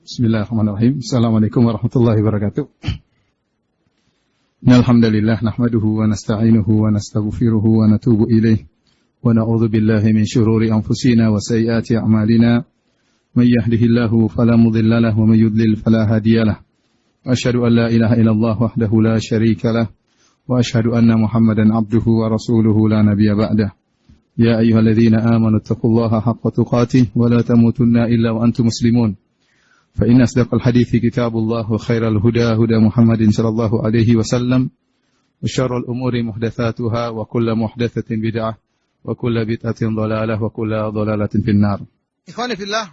Bismillahirrahmanirrahim. Assalamualaikum warahmatullahi wabarakatuh. Alhamdulillah nahmaduhu wa nasta'inuhu wa nastaghfiruhu wa natubu ilaih wa na'udzu billahi min shururi anfusina wa sayyiati a'malina. May yahdihillahu fala mudilla lahu wa may yudlil fala hadiyalah. Asyhadu an la ilaha illallah wahdahu la syarika lah wa asyhadu anna Muhammadan abduhu wa rasuluhu la nabiyya ba'dah. Ya ayyuhalladzina amanu taqullaha haqqa tuqatih wa la tamutunna illa wa antum muslimun. فإن أصدق الحديث كتاب الله وخير الهدى هدى محمد صلى الله عليه وسلم وشر الأمور محدثاتها وكل محدثة بدعة وكل بدعة ضلالة وكل ضلالة في النار. Ikhwani fillah,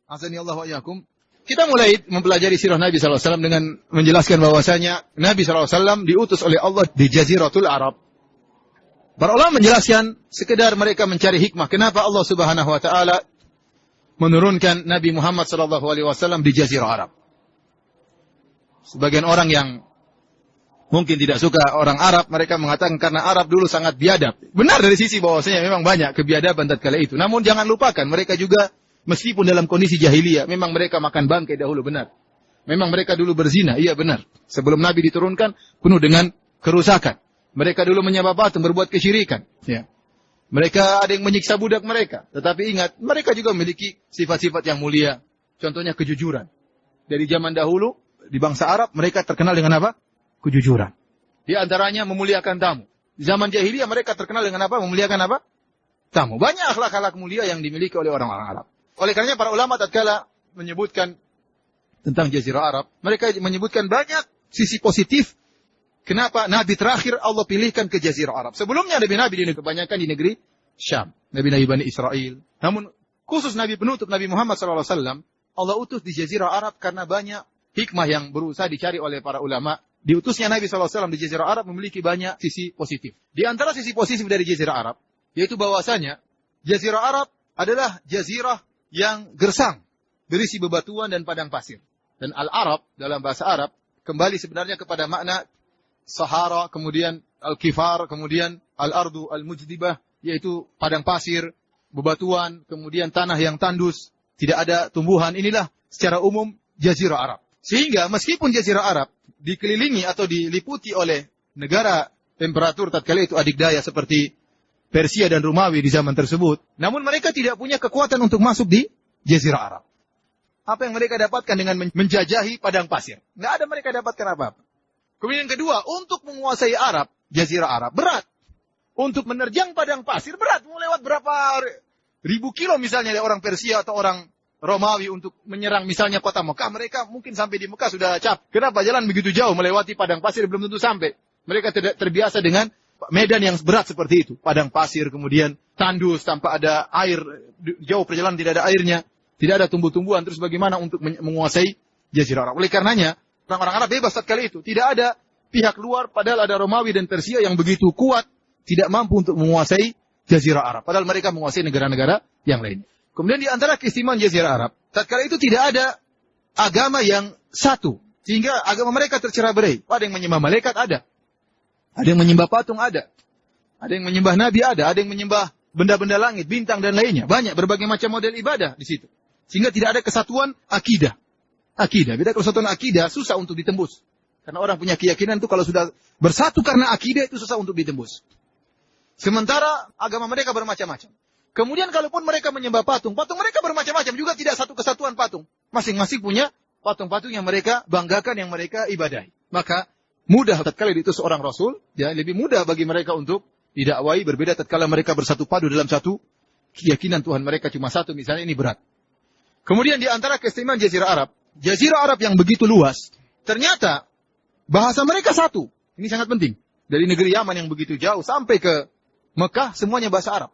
azani Allah wa iyyakum. Kita mulai mempelajari sirah Nabi sallallahu alaihi wasallam dengan menjelaskan bahwasanya Nabi sallallahu alaihi wasallam diutus oleh Allah di Jaziratul Arab. Para ulama menjelaskan sekedar mereka mencari hikmah kenapa Allah Subhanahu wa taala menurunkan Nabi Muhammad SAW di Jazirah Arab. Sebagian orang yang mungkin tidak suka orang Arab, mereka mengatakan karena Arab dulu sangat biadab. Benar dari sisi bahwasanya memang banyak kebiadaban tatkala itu. Namun jangan lupakan, mereka juga meskipun dalam kondisi jahiliyah, memang mereka makan bangkai dahulu, benar. Memang mereka dulu berzina, iya benar. Sebelum Nabi diturunkan, penuh dengan kerusakan. Mereka dulu menyembah patung, berbuat kesyirikan. Ya. Mereka ada yang menyiksa budak mereka. Tetapi ingat, mereka juga memiliki sifat-sifat yang mulia. Contohnya kejujuran. Dari zaman dahulu, di bangsa Arab, mereka terkenal dengan apa? Kejujuran. Di antaranya memuliakan tamu. Di zaman jahiliyah, mereka terkenal dengan apa? Memuliakan apa? Tamu. Banyak akhlak-akhlak mulia yang dimiliki oleh orang-orang Arab. Oleh karenanya, para ulama tatkala menyebutkan tentang Jazirah Arab, mereka menyebutkan banyak sisi positif. Kenapa Nabi terakhir Allah pilihkan ke Jazirah Arab? Sebelumnya Nabi-Nabi kebanyakan di negeri Syam. Nabi-Nabi Bani Israel. Namun khusus Nabi penutup Nabi Muhammad SAW, Allah utus di Jazirah Arab karena banyak hikmah yang berusaha dicari oleh para ulama. Diutusnya Nabi SAW di Jazirah Arab memiliki banyak sisi positif. Di antara sisi positif dari Jazirah Arab, yaitu bahwasanya Jazirah Arab adalah jazirah yang gersang, berisi bebatuan dan padang pasir. Dan Al-Arab dalam bahasa Arab kembali sebenarnya kepada makna Sahara, kemudian Al-Kifar, kemudian Al-Ardu Al-Mujdibah, yaitu padang pasir, bebatuan, kemudian tanah yang tandus, tidak ada tumbuhan. Inilah secara umum Jazirah Arab. Sehingga meskipun Jazirah Arab dikelilingi atau diliputi oleh negara imperatur tatkala itu adikdaya seperti Persia dan Romawi di zaman tersebut, namun mereka tidak punya kekuatan untuk masuk di Jazirah Arab. Apa yang mereka dapatkan dengan menjajahi padang pasir? Nggak ada mereka dapatkan apa-apa. Kemudian yang kedua, untuk menguasai Arab, Jazirah Arab, berat. Untuk menerjang padang pasir, berat. Mau lewat berapa ribu kilo misalnya dari orang Persia atau orang Romawi untuk menyerang misalnya kota Mekah. Mereka mungkin sampai di Mekah sudah capek. Kenapa jalan begitu jauh melewati padang pasir belum tentu sampai. Mereka tidak terbiasa dengan medan yang berat seperti itu. Padang pasir, kemudian tandus, tanpa ada air. Jauh perjalanan tidak ada airnya. Tidak ada tumbuh-tumbuhan. Terus bagaimana untuk menguasai Jazirah Arab? Oleh karenanya, orang-orang Arab bebas saat kali itu. Tidak ada pihak luar, padahal ada Romawi dan Persia yang begitu kuat, tidak mampu untuk menguasai Jazirah Arab. Padahal mereka menguasai negara-negara yang lain. Kemudian di antara keistimewaan Jazirah Arab, saat kali itu tidak ada agama yang satu. Sehingga agama mereka tercerai-berai. Ada yang menyembah malaikat, ada. Ada yang menyembah patung, ada. Ada yang menyembah nabi, ada. Ada yang menyembah benda-benda langit, bintang dan lainnya. Banyak, berbagai macam model ibadah di situ. Sehingga tidak ada kesatuan akidah. Beda kesatuan akidah susah untuk ditembus. Karena orang punya keyakinan itu kalau sudah bersatu karena akidah itu susah untuk ditembus. Sementara agama mereka bermacam-macam. Kemudian kalaupun mereka menyembah patung mereka bermacam-macam juga tidak satu kesatuan patung. Masing-masing punya patung-patung yang mereka banggakan, yang mereka ibadahi. Maka mudah tatkala diutus seorang rasul, ya lebih mudah bagi mereka untuk didakwai, berbeda tatkala mereka bersatu padu dalam satu keyakinan Tuhan mereka cuma satu, misalnya ini berat. Kemudian di antara keistimewaan Jazirah Arab yang begitu luas, ternyata bahasa mereka satu. Ini sangat penting. Dari negeri Yaman yang begitu jauh sampai ke Mekah, semuanya bahasa Arab.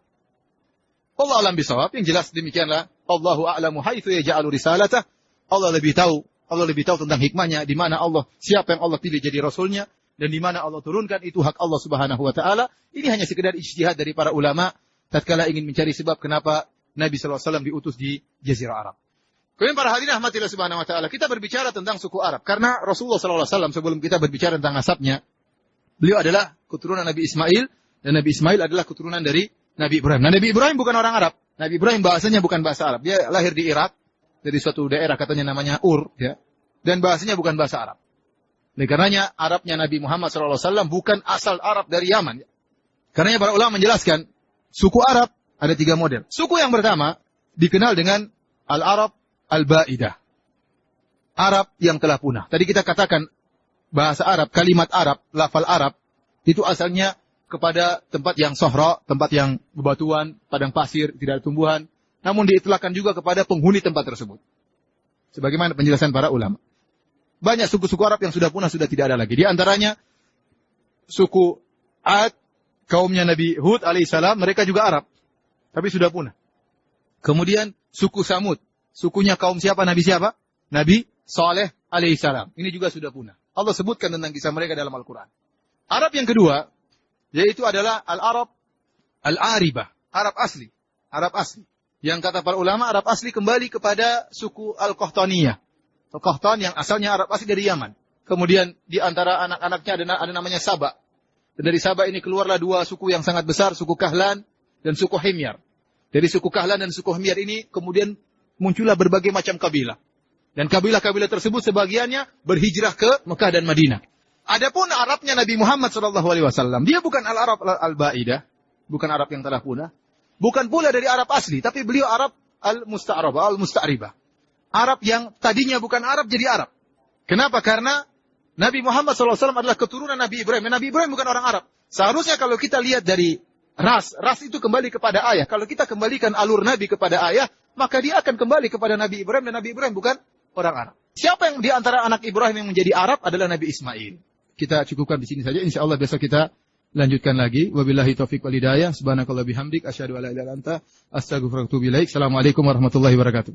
Allah alam bisawab, yang jelas demikianlah. Allahu a'lamu haitsu yaj'alu risalatah. Allah lebih tahu tentang hikmahnya, di mana Allah, siapa yang Allah pilih jadi rasulnya, dan di mana Allah turunkan, itu hak Allah Subhanahu wa taala. Ini hanya sekedar ijtihad dari para ulama tatkala ingin mencari sebab kenapa Nabi sallallahu alaihi wasallam diutus di Jazirah Arab. Kemudian para hadirin rahmatillah subhanahu wa ta'ala, kita berbicara tentang suku Arab. Karena Rasulullah SAW sebelum kita berbicara tentang nasabnya, beliau adalah keturunan Nabi Ismail, dan Nabi Ismail adalah keturunan dari Nabi Ibrahim. Nah, Nabi Ibrahim bukan orang Arab. Nabi Ibrahim bahasanya bukan bahasa Arab. Dia lahir di Irak, dari suatu daerah katanya namanya Ur, ya. Dan bahasanya bukan bahasa Arab. Oleh karenanya Arabnya Nabi Muhammad SAW bukan asal Arab dari Yaman. Karenanya para ulama menjelaskan suku Arab ada 3 model. Suku yang pertama dikenal dengan Al-Arab Al-Ba'idah. Arab yang telah punah. Tadi kita katakan bahasa Arab, kalimat Arab, lafal Arab itu asalnya kepada tempat yang sohra, tempat yang bebatuan, padang pasir, tidak ada tumbuhan. Namun diitlakkan juga kepada penghuni tempat tersebut. Sebagaimana penjelasan para ulama. Banyak suku-suku Arab yang sudah punah, sudah tidak ada lagi. Di antaranya suku Ad, kaumnya Nabi Hud alaihissalam, mereka juga Arab. Tapi sudah punah. Kemudian suku Samud. Sukunya kaum siapa? Nabi siapa? Nabi Saleh alaihissalam. Ini juga sudah punah. Allah sebutkan tentang kisah mereka dalam Al-Quran. Arab yang kedua, yaitu adalah Al-Arab Al-Aribah. Arab asli. Arab asli. Yang kata para ulama, Arab asli kembali kepada suku Al-Qahtaniyah. Al-Qahtan yang asalnya Arab asli dari Yaman. Kemudian di antara anak-anaknya ada namanya Saba. Dan dari Saba ini keluarlah 2 suku yang sangat besar, suku Kahlan dan suku Himyar. Dari suku Kahlan dan suku Himyar ini kemudian muncullah berbagai macam kabilah. Dan kabilah-kabilah tersebut sebagiannya berhijrah ke Mekah dan Madinah. Adapun Arabnya Nabi Muhammad SAW, dia bukan Al-Arab Al-Ba'idah, bukan Arab yang telah punah, bukan pula dari Arab asli, tapi beliau Arab Al-Musta'rabah, Al-Musta'ribah. Arab yang tadinya bukan Arab jadi Arab. Kenapa? Karena Nabi Muhammad SAW adalah keturunan Nabi Ibrahim. Nabi Ibrahim bukan orang Arab. Seharusnya kalau kita lihat dari ras itu kembali kepada ayah. Kalau kita kembalikan alur Nabi kepada ayah, maka dia akan kembali kepada Nabi Ibrahim, dan Nabi Ibrahim bukan orang Arab. Siapa yang di antara anak Ibrahim yang menjadi Arab adalah Nabi Ismail. Kita cukupkan di sini saja. Insyaallah besok kita lanjutkan lagi. Wabillahi taufiq wal hidayah. Subhanakallah bihamdik. Asyhadu an la ilaha illa anta. Astaghfiruka wa atubu ilaik. Assalamualaikum warahmatullahi wabarakatuh.